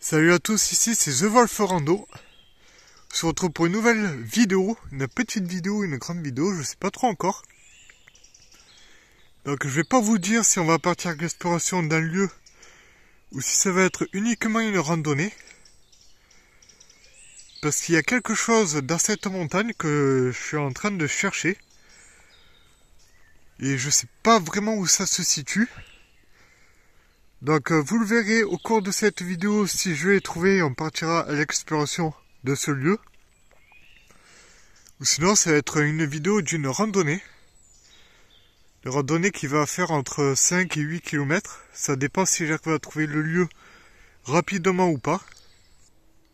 Salut à tous, ici c'est The Wolf Rando. On se retrouve pour une nouvelle vidéo, une petite vidéo, une grande vidéo, je sais pas trop encore. Donc je vais pas vous dire si on va partir à l'exploration d'un lieu ou si ça va être uniquement une randonnée. Parce qu'il y a quelque chose dans cette montagne que je suis en train de chercher. Et je sais pas vraiment où ça se situe. Donc vous le verrez au cours de cette vidéo, si je l'ai trouvé, on partira à l'exploration de ce lieu. Ou sinon ça va être une vidéo d'une randonnée. Une randonnée qui va faire entre 5 et 8 km. Ça dépend si j'arrive à trouver le lieu rapidement ou pas.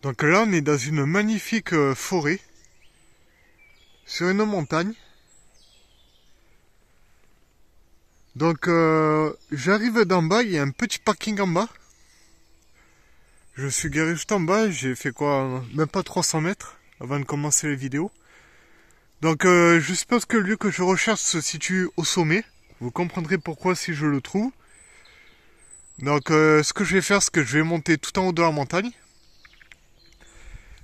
Donc là on est dans une magnifique forêt. Sur une montagne. Donc j'arrive d'en bas, il y a un petit parking en bas. Je suis garé juste en bas, j'ai fait quoi, même pas 300 mètres avant de commencer la vidéo. Donc je suppose que le lieu que je recherche se situe au sommet. Vous comprendrez pourquoi si je le trouve. Donc ce que je vais faire, c'est que je vais monter tout en haut de la montagne.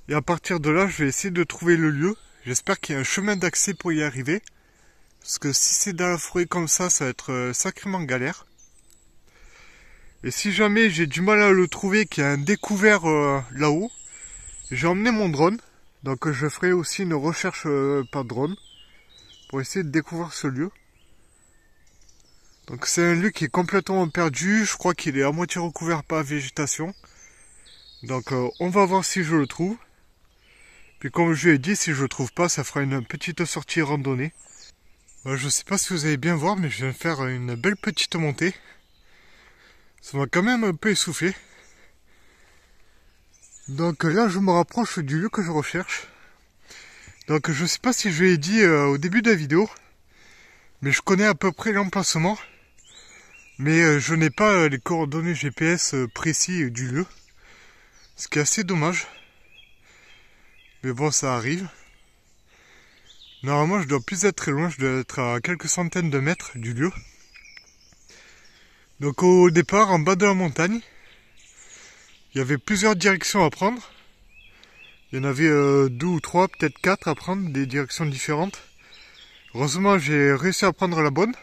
Et à partir de là, je vais essayer de trouver le lieu. J'espère qu'il y a un chemin d'accès pour y arriver. Parce que si c'est dans la forêt comme ça va être sacrément galère. Et si jamais j'ai du mal à le trouver, qu'il y a un découvert là-haut, j'ai emmené mon drone. Donc je ferai aussi une recherche par drone pour essayer de découvrir ce lieu. Donc c'est un lieu qui est complètement perdu. Je crois qu'il est à moitié recouvert par la végétation. Donc on va voir si je le trouve. Puis comme je l'ai dit, si je le trouve pas, ça fera une petite sortie randonnée. Je sais pas si vous allez bien voir, mais je viens de faire une belle petite montée. Ça m'a quand même un peu essoufflé. Donc là, je me rapproche du lieu que je recherche. Donc je sais pas si je l'ai dit au début de la vidéo, mais je connais à peu près l'emplacement. Mais je n'ai pas les coordonnées GPS précis du lieu. Ce qui est assez dommage. Mais bon, ça arrive. Normalement, je dois plus être très loin, je dois être à quelques centaines de mètres du lieu. Donc au départ, en bas de la montagne, il y avait plusieurs directions à prendre. Il y en avait 2 ou 3, peut-être 4 à prendre, des directions différentes. Heureusement, j'ai réussi à prendre la bonne,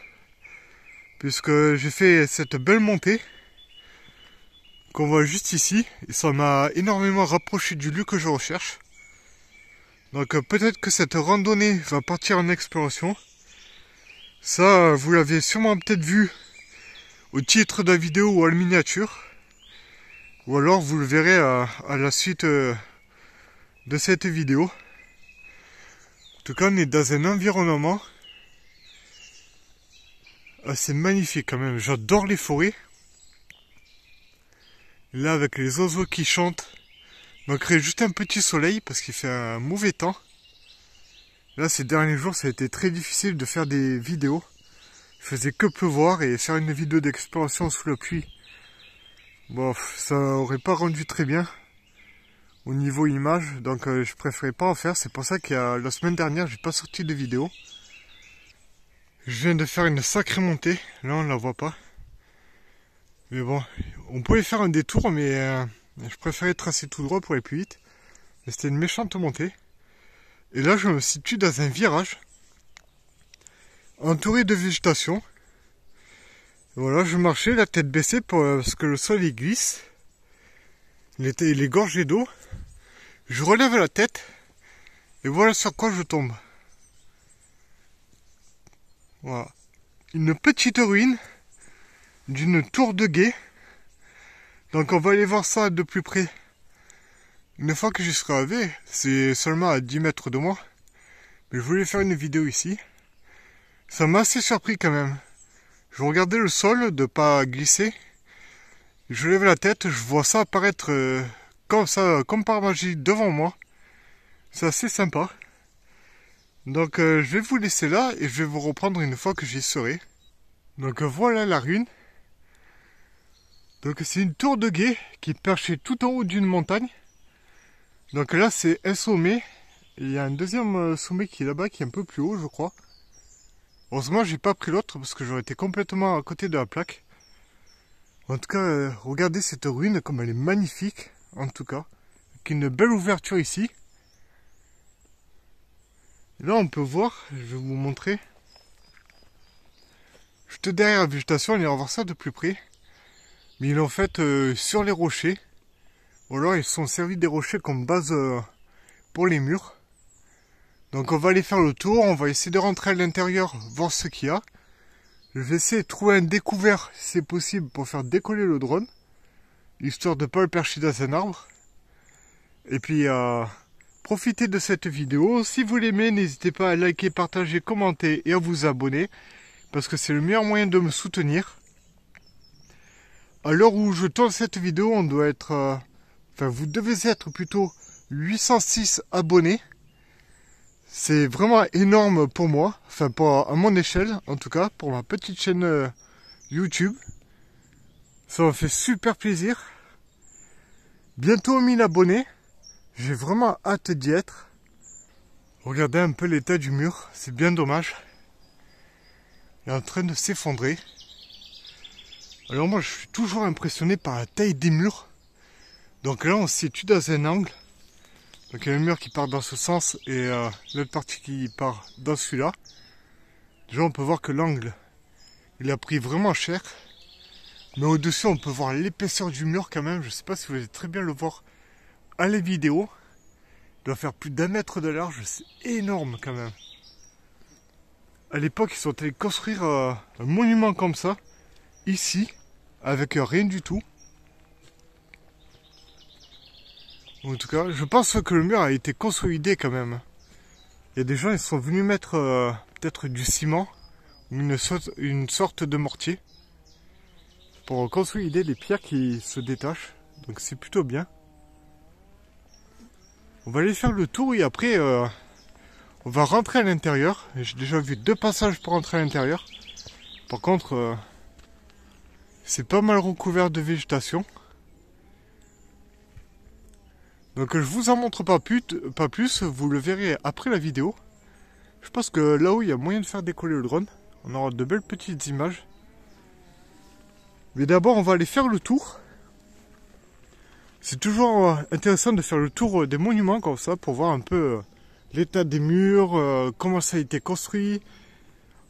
puisque j'ai fait cette belle montée qu'on voit juste ici. Et ça m'a énormément rapproché du lieu que je recherche. Donc peut-être que cette randonnée va partir en exploration. Ça, vous l'avez sûrement peut-être vu au titre de la vidéo ou à la miniature. Ou alors vous le verrez à la suite de cette vidéo. En tout cas, on est dans un environnement assez magnifique quand même. J'adore les forêts. Là, avec les oiseaux qui chantent, il manquerait juste un petit soleil parce qu'il fait un mauvais temps. Là, ces derniers jours, ça a été très difficile de faire des vidéos. Je faisais que pleuvoir et faire une vidéo d'exploration sous la pluie. Bon, ça aurait pas rendu très bien au niveau image, donc je préférais pas en faire. C'est pour ça qu'il y a la semaine dernière, j'ai pas sorti de vidéo. Je viens de faire une sacrée montée. Là, on la voit pas. Mais bon, on pouvait faire un détour, mais je préférais tracer tout droit pour aller plus vite. Mais c'était une méchante montée. Et là, je me situe dans un virage, entouré de végétation. Voilà, je marchais la tête baissée parce que le sol il glisse. Il est gorgé d'eau. Je relève la tête et voilà sur quoi je tombe. Voilà. Une petite ruine d'une tour de guet. Donc on va aller voir ça de plus près. Une fois que j'y serai arrivé, c'est seulement à 10 mètres de moi. Mais je voulais faire une vidéo ici. Ça m'a assez surpris quand même. Je regardais le sol de pas glisser. Je lève la tête, je vois ça apparaître comme ça, comme par magie devant moi. C'est assez sympa. Donc je vais vous laisser là et je vais vous reprendre une fois que j'y serai. Donc voilà la ruine. Donc c'est une tour de guet qui est perchée tout en haut d'une montagne. Donc là c'est un sommet. Et il y a un deuxième sommet qui est là-bas qui est un peu plus haut je crois. Heureusement j'ai pas pris l'autre parce que j'aurais été complètement à côté de la plaque. En tout cas regardez cette ruine comme elle est magnifique. en tout cas. Avec une belle ouverture ici. Et là on peut voir, je vais vous montrer. Juste derrière la végétation, on ira voir ça de plus près. Mais ils l'ont fait sur les rochers. Ou alors ils se sont servis des rochers comme base pour les murs. Donc on va aller faire le tour, on va essayer de rentrer à l'intérieur, voir ce qu'il y a. Je vais essayer de trouver un découvert, si c'est possible, pour faire décoller le drone. Histoire de ne pas le percher dans un arbre. Et puis, profitez de cette vidéo. Si vous l'aimez, n'hésitez pas à liker, partager, commenter et à vous abonner. Parce que c'est le meilleur moyen de me soutenir. À l'heure où je tourne cette vidéo, on doit être... vous devez être plutôt 806 abonnés. C'est vraiment énorme pour moi. Enfin, à mon échelle, en tout cas, pour ma petite chaîne YouTube. Ça me fait super plaisir. Bientôt 1000 abonnés. J'ai vraiment hâte d'y être. Regardez un peu l'état du mur. C'est bien dommage. Il est en train de s'effondrer. Alors moi, je suis toujours impressionné par la taille des murs. Donc là, on se situe dans un angle. Donc il y a un mur qui part dans ce sens et l'autre partie qui part dans celui-là. Déjà, on peut voir que l'angle, il a pris vraiment cher. Mais au-dessus, on peut voir l'épaisseur du mur quand même. Je ne sais pas si vous allez très bien le voir à la vidéo. Il doit faire plus d'1 mètre de large. C'est énorme quand même. À l'époque, ils sont allés construire un monument comme ça, ici, avec rien du tout. En tout cas, je pense que le mur a été consolidé quand même. Il y a des gens, ils sont venus mettre peut-être du ciment ou une sorte de mortier pour consolider les pierres qui se détachent. Donc c'est plutôt bien. On va aller faire le tour et après on va rentrer à l'intérieur. J'ai déjà vu 2 passages pour rentrer à l'intérieur. Par contre, c'est pas mal recouvert de végétation. Donc je vous en montre pas plus, vous le verrez après la vidéo. Je pense que là-haut il y a moyen de faire décoller le drone. On aura de belles petites images. Mais d'abord on va aller faire le tour. C'est toujours intéressant de faire le tour des monuments comme ça pour voir un peu l'état des murs, comment ça a été construit.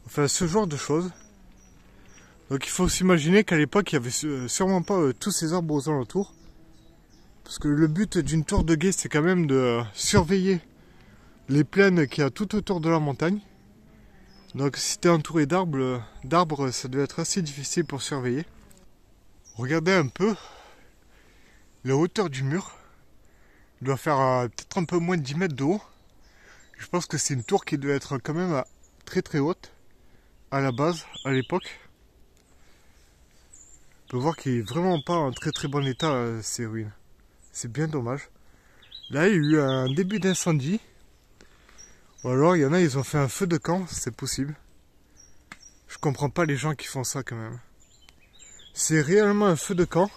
Enfin ce genre de choses. Donc il faut s'imaginer qu'à l'époque il n'y avait sûrement pas tous ces arbres aux alentours. Parce que le but d'une tour de guet, c'est quand même de surveiller les plaines qu'il y a tout autour de la montagne. Donc si tu es entouré d'arbres, ça doit être assez difficile pour surveiller. Regardez un peu la hauteur du mur. Il doit faire peut-être un peu moins de 10 mètres de haut. Je pense que c'est une tour qui doit être quand même très très haute à la base, à l'époque. On peut voir qu'il n'est vraiment pas en très très bon état ces ruines. C'est bien dommage. Là, il y a eu un début d'incendie. Ou alors, il y en a, ils ont fait un feu de camp, c'est possible. Je comprends pas les gens qui font ça quand même. C'est réellement un feu de camp.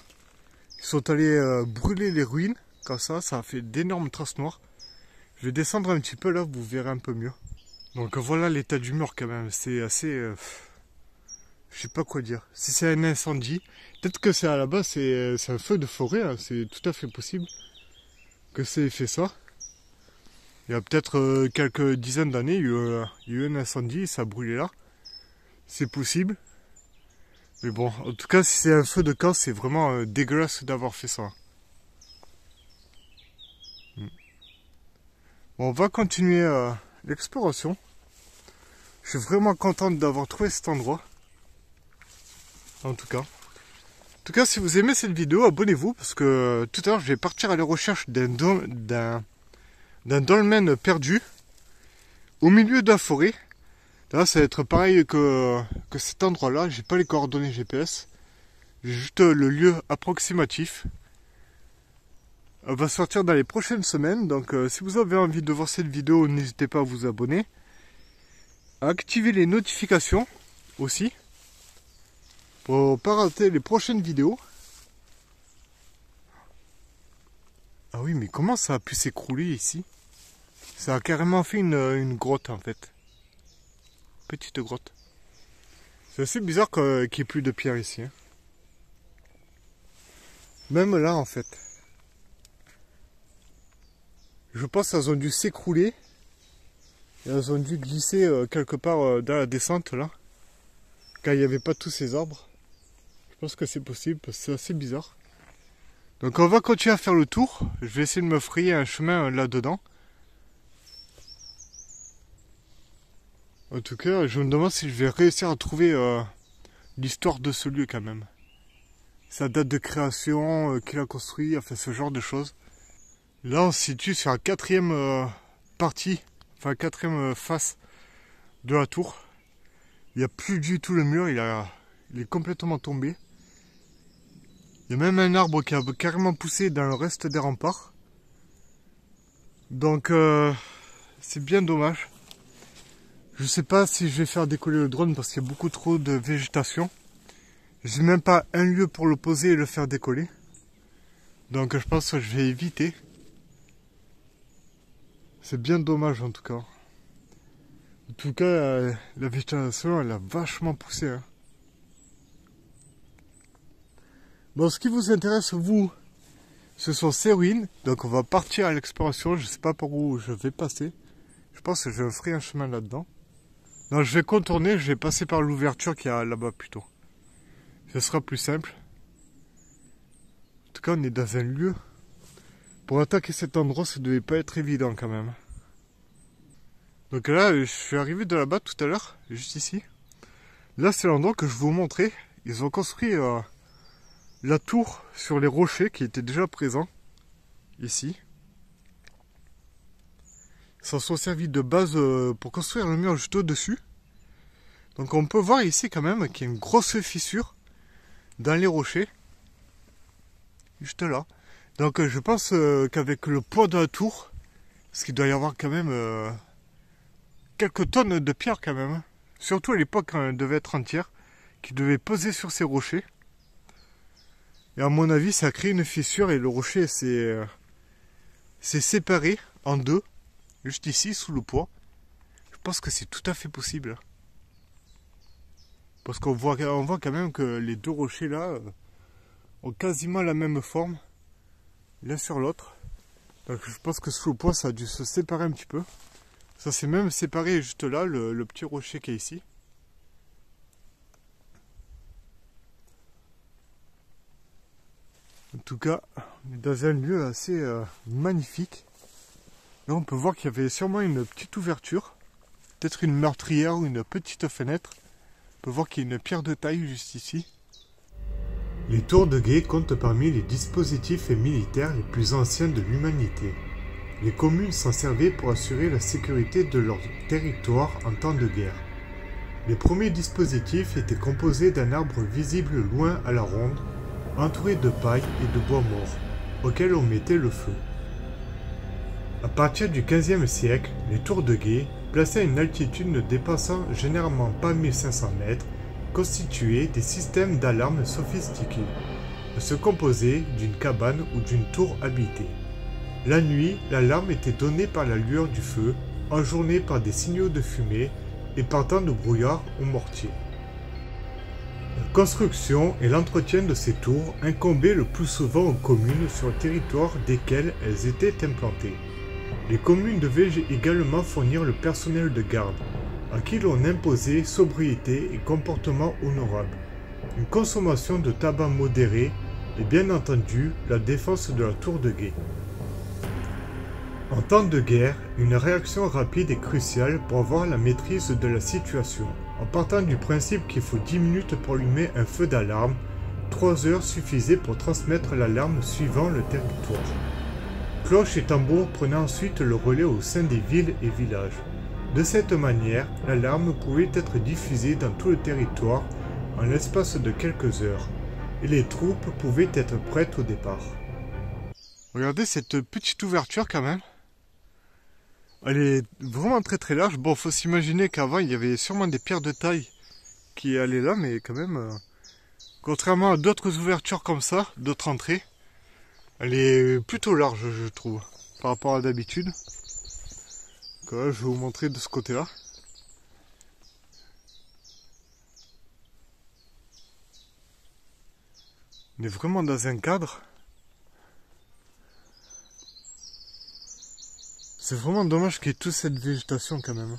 Ils sont allés brûler les ruines. Comme ça a fait d'énormes traces noires. Je vais descendre un petit peu là, vous verrez un peu mieux. Donc voilà l'état du mur quand même. C'est assez... je sais pas quoi dire. Si c'est un incendie, peut-être que c'est à la base, c'est un feu de forêt. Hein, c'est tout à fait possible que c'est fait ça. Il y a peut-être quelques dizaines d'années, il y a eu un incendie et ça a brûlé là. C'est possible. Mais bon, en tout cas, si c'est un feu de camp, c'est vraiment dégueulasse d'avoir fait ça. Bon, on va continuer l'exploration. Je suis vraiment content d'avoir trouvé cet endroit. En tout cas, si vous aimez cette vidéo, abonnez-vous parce que tout à l'heure, je vais partir à la recherche d'un dolmen perdu au milieu de la forêt. Là, ça va être pareil que cet endroit-là. J'ai pas les coordonnées GPS. J'ai juste le lieu approximatif. Elle va sortir dans les prochaines semaines. Donc, si vous avez envie de voir cette vidéo, n'hésitez pas à vous abonner. À activer les notifications aussi. Pour ne pas rater les prochaines vidéos. Ah oui, mais comment ça a pu s'écrouler ici? Ça a carrément fait une grotte en fait. Petite grotte. C'est assez bizarre qu'il n'y ait plus de pierre ici. Hein. Même là en fait. Je pense qu'elles ont dû s'écrouler. Et elles ont dû glisser quelque part dans la descente là. Quand il n'y avait pas tous ces arbres. Je pense que c'est possible parce que c'est assez bizarre. Donc on va continuer à faire le tour. Je vais essayer de me frayer un chemin là-dedans. En tout cas, je me demande si je vais réussir à trouver l'histoire de ce lieu quand même. Sa date de création, qui l'a construit, enfin ce genre de choses. Là on se situe sur la quatrième partie, enfin quatrième face de la tour. Il n'y a plus du tout le mur, il est complètement tombé. Il y a même un arbre qui a carrément poussé dans le reste des remparts. Donc c'est bien dommage. Je sais pas si je vais faire décoller le drone parce qu'il y a beaucoup trop de végétation. J'ai même pas un lieu pour le poser et le faire décoller. Donc je pense que je vais éviter. C'est bien dommage en tout cas. En tout cas, la végétation elle a vachement poussé. Hein. Bon, ce qui vous intéresse vous, ce sont ces ruines. Donc on va partir à l'exploration. Je sais pas par où je vais passer. Je pense que je ferai un chemin là-dedans. Non, je vais contourner, je vais passer par l'ouverture qu'il y a là-bas plutôt. Ce sera plus simple. En tout cas, on est dans un lieu. Pour attaquer cet endroit, ça devait pas être évident quand même. Donc là, je suis arrivé de là-bas tout à l'heure, juste ici. Là, c'est l'endroit que je vous montrais. Ils ont construit la tour sur les rochers qui étaient déjà présents. Ici. Ils s'en sont servis de base pour construire le mur juste au-dessus. Donc on peut voir ici quand même qu'il y a une grosse fissure dans les rochers. Juste là. Donc je pense qu'avec le poids de la tour, parce qu'il doit y avoir quand même quelques tonnes de pierre quand même. Surtout à l'époque quand elle devait être entière, qui devait peser sur ces rochers. Et à mon avis ça a créé une fissure et le rocher s'est séparé en deux. Juste ici sous le poids. Je pense que c'est tout à fait possible. Parce qu'on voit quand même que les deux rochers là ont quasiment la même forme. L'un sur l'autre. Donc je pense que sous le poids ça a dû se séparer un petit peu. Ça s'est même séparé juste là, le petit rocher qui est ici. En tout cas, on est dans un lieu assez magnifique. Là on peut voir qu'il y avait sûrement une petite ouverture. Peut-être une meurtrière ou une petite fenêtre. On peut voir qu'il y a une pierre de taille juste ici. Les tours de guet comptent parmi les dispositifs militaires les plus anciens de l'humanité. Les communes s'en servaient pour assurer la sécurité de leur territoire en temps de guerre. Les premiers dispositifs étaient composés d'un arbre visible loin à la ronde, entouré de paille et de bois mort, auquel on mettait le feu. À partir du XVe siècle, les tours de guet, placées à une altitude ne dépassant généralement pas 1500 mètres, constituaient des systèmes d'alarme sophistiqués. Elles se composaient d'une cabane ou d'une tour habitée. La nuit, l'alarme était donnée par la lueur du feu, en journée par des signaux de fumée et par temps de brouillard ou mortier. La construction et l'entretien de ces tours incombaient le plus souvent aux communes sur le territoire desquelles elles étaient implantées. Les communes devaient également fournir le personnel de garde, à qui l'on imposait sobriété et comportement honorable, une consommation de tabac modérée et bien entendu la défense de la tour de guet. En temps de guerre, une réaction rapide est cruciale pour avoir la maîtrise de la situation. En partant du principe qu'il faut 10 minutes pour allumer un feu d'alarme, 3 heures suffisaient pour transmettre l'alarme suivant le territoire. Cloches et tambours prenaient ensuite le relais au sein des villes et villages. De cette manière, l'alarme pouvait être diffusée dans tout le territoire en l'espace de quelques heures, et les troupes pouvaient être prêtes au départ. Regardez cette petite ouverture quand même. Elle est vraiment très très large. Bon, faut s'imaginer qu'avant il y avait sûrement des pierres de taille qui allaient là, mais quand même, contrairement à d'autres ouvertures comme ça, d'autres entrées, elle est plutôt large, je trouve, par rapport à d'habitude. Donc là, je vais vous montrer de ce côté-là. On est vraiment dans un cadre. C'est vraiment dommage qu'il y ait toute cette végétation quand même.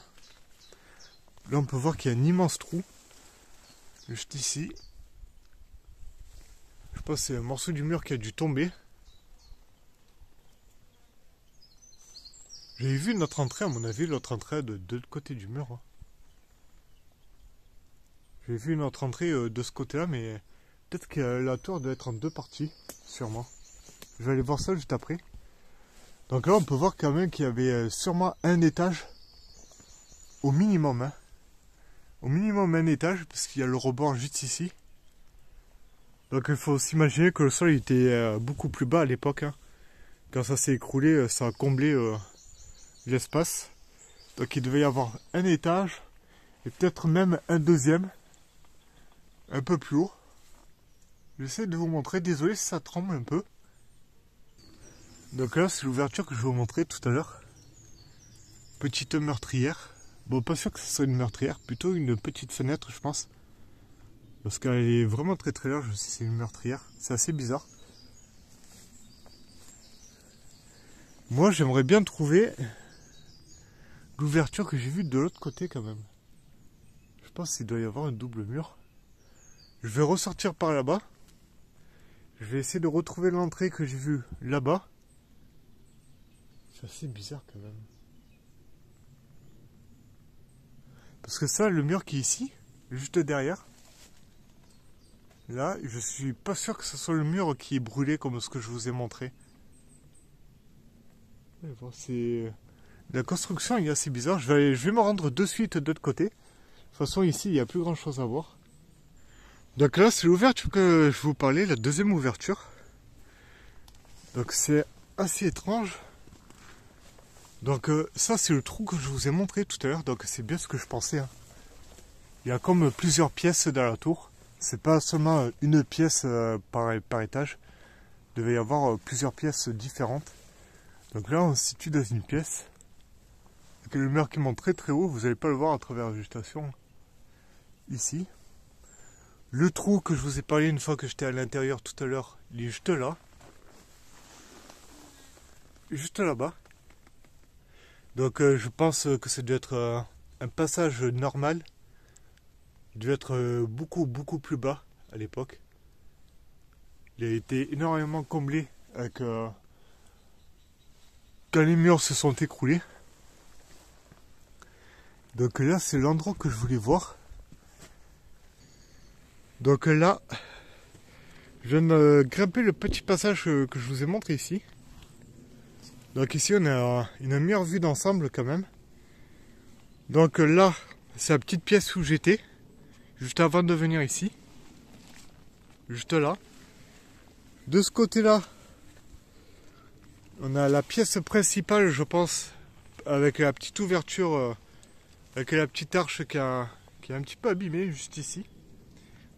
Là on peut voir qu'il y a un immense trou. Juste ici. Je pense que c'est un morceau du mur qui a dû tomber. J'avais vu notre entrée, à mon avis, l'autre entrée de l'autre côté du mur. J'ai vu notre entrée de ce côté-là, mais peut-être que la tour doit être en deux parties, sûrement. Je vais aller voir ça juste après. Donc là, on peut voir quand même qu'il y avait sûrement un étage, au minimum. Hein. Au minimum un étage, parce qu'il y a le rebord juste ici. Donc il faut s'imaginer que le sol était beaucoup plus bas à l'époque. Hein. Quand ça s'est écroulé, ça a comblé l'espace. Donc il devait y avoir un étage, et peut-être même un deuxième. Un peu plus haut. J'essaie de vous montrer, désolé si ça tremble un peu. Donc là c'est l'ouverture que je vais vous montrer tout à l'heure. Petite meurtrière. Bon, pas sûr que ce soit une meurtrière, plutôt une petite fenêtre je pense. Parce qu'elle est vraiment très très large, si c'est une meurtrière. C'est assez bizarre. Moi j'aimerais bien trouver l'ouverture que j'ai vue de l'autre côté quand même. Je pense qu'il doit y avoir un double mur. Je vais ressortir par là-bas. Je vais essayer de retrouver l'entrée que j'ai vue là-bas. C'est assez bizarre quand même. Parce que ça, le mur qui est ici, juste derrière, là, je suis pas sûr que ce soit le mur qui est brûlé comme ce que je vous ai montré. C'est... La construction est assez bizarre. Je vais me rendre de suite de l'autre côté. De toute façon, ici, il n'y a plus grand chose à voir. Donc là, c'est l'ouverture que je vous parlais, la deuxième ouverture. Donc c'est assez étrange. Donc ça, c'est le trou que je vous ai montré tout à l'heure. Donc c'est bien ce que je pensais. Hein. Il y a comme plusieurs pièces dans la tour. C'est pas seulement une pièce par étage. Il devait y avoir plusieurs pièces différentes. Donc là, on se situe dans une pièce. Avec le mur qui monte très très haut. Vous n'allez pas le voir à travers la végétation. Ici. Le trou que je vous ai parlé une fois que j'étais à l'intérieur tout à l'heure, il est juste là. Juste là-bas. Donc je pense que ça doit être un passage normal. Il devait être beaucoup plus bas à l'époque. Il a été énormément comblé avec quand les murs se sont écroulés. Donc là c'est l'endroit que je voulais voir. Donc là, je viens de grimper le petit passage que je vous ai montré ici. Donc ici on a une meilleure vue d'ensemble quand même. Donc là, c'est la petite pièce où j'étais, juste avant de venir ici. Juste là. De ce côté-là, on a la pièce principale je pense, avec la petite ouverture, avec la petite arche qui est un petit peu abîmée juste ici.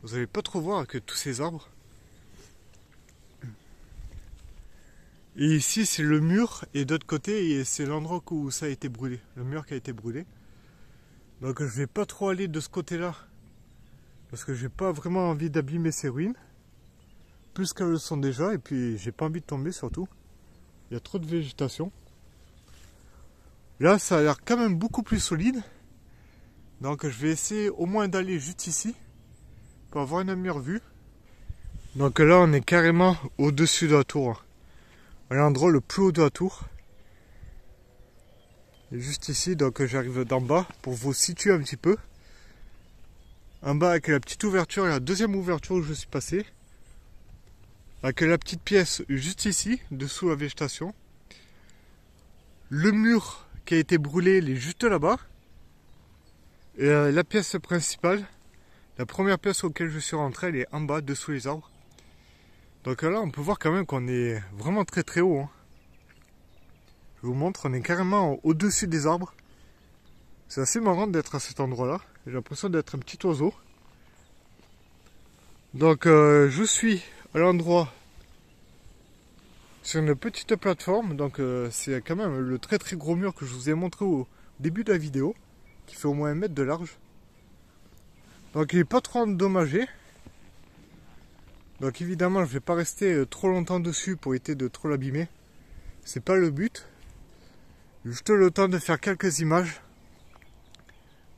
Vous n'allez pas trop voir avec tous ces arbres. Et ici c'est le mur et d'autre côté c'est l'endroit où ça a été brûlé. Le mur qui a été brûlé. Donc je vais pas trop aller de ce côté-là. Parce que j'ai pas vraiment envie d'abîmer ces ruines. Plus qu'elles le sont déjà. Et puis j'ai pas envie de tomber surtout. Il y a trop de végétation. Là ça a l'air quand même beaucoup plus solide. Donc je vais essayer au moins d'aller juste ici. Pour avoir une meilleure vue. Donc là on est carrément au-dessus de la tour. À l'endroit le plus haut de la tour. Et juste ici, donc j'arrive d'en bas pour vous situer un petit peu. En bas avec la petite ouverture, la deuxième ouverture où je suis passé. Avec la petite pièce juste ici, dessous la végétation. Le mur qui a été brûlé, il est juste là-bas. Et la pièce principale. La première pièce auquel je suis rentré, elle est en bas, dessous les arbres. Donc là, on peut voir quand même qu'on est vraiment très très haut. Hein. Je vous montre, on est carrément au-dessus des arbres. C'est assez marrant d'être à cet endroit-là. J'ai l'impression d'être un petit oiseau. Donc je suis à l'endroit sur une petite plateforme. Donc c'est quand même le très très gros mur que je vous ai montré au début de la vidéo. Qui fait au moins 1 mètre de large. Donc il n'est pas trop endommagé. Donc évidemment je ne vais pas rester trop longtemps dessus pour éviter de trop l'abîmer. C'est pas le but. Juste le temps de faire quelques images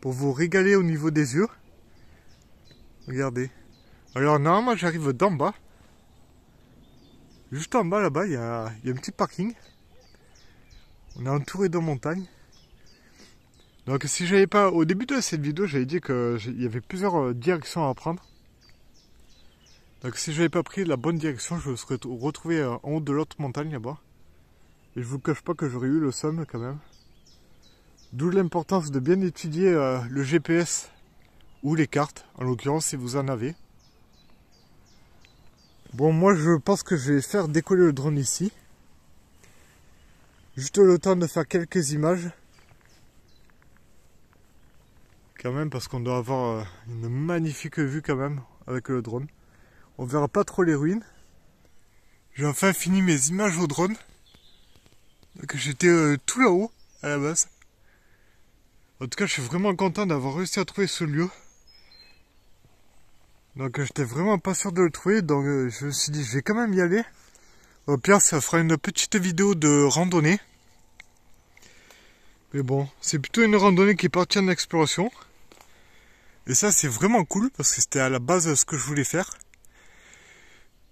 pour vous régaler au niveau des yeux. Regardez. Alors normalement j'arrive d'en bas. Juste en bas là-bas il y a un petit parking. On est entouré de montagnes. Donc si j'avais pas, au début de cette vidéo j'avais dit qu'il y avait plusieurs directions à prendre. Donc si j'avais pas pris la bonne direction, je me serais retrouvé en haut de l'autre montagne là-bas. Et je vous cache pas que j'aurais eu le seum quand même. D'où l'importance de bien étudier le GPS ou les cartes, en l'occurrence si vous en avez. Bon, moi je pense que je vais faire décoller le drone ici. Juste le temps de faire quelques images. Quand même, parce qu'on doit avoir une magnifique vue quand même avec le drone. On verra pas trop les ruines. J'ai enfin fini mes images au drone. Donc j'étais tout là-haut à la base. En tout cas, je suis vraiment content d'avoir réussi à trouver ce lieu. Donc j'étais vraiment pas sûr de le trouver, donc je me suis dit je vais quand même y aller. Au pire, ça fera une petite vidéo de randonnée. Mais bon, c'est plutôt une randonnée qui est partie en exploration. Et ça, c'est vraiment cool, parce que c'était à la base ce que je voulais faire.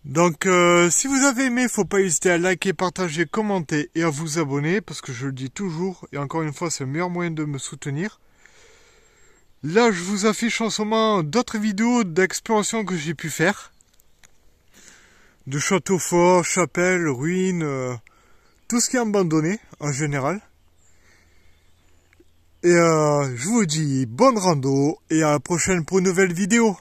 Donc, si vous avez aimé, faut pas hésiter à liker, partager, commenter et à vous abonner, parce que je le dis toujours, et encore une fois, c'est le meilleur moyen de me soutenir. Là, je vous affiche en ce moment d'autres vidéos d'exploration que j'ai pu faire. De châteaux forts, chapelles, ruines, tout ce qui est abandonné, en général. Et je vous dis bonne rando, et à la prochaine pour une nouvelle vidéo.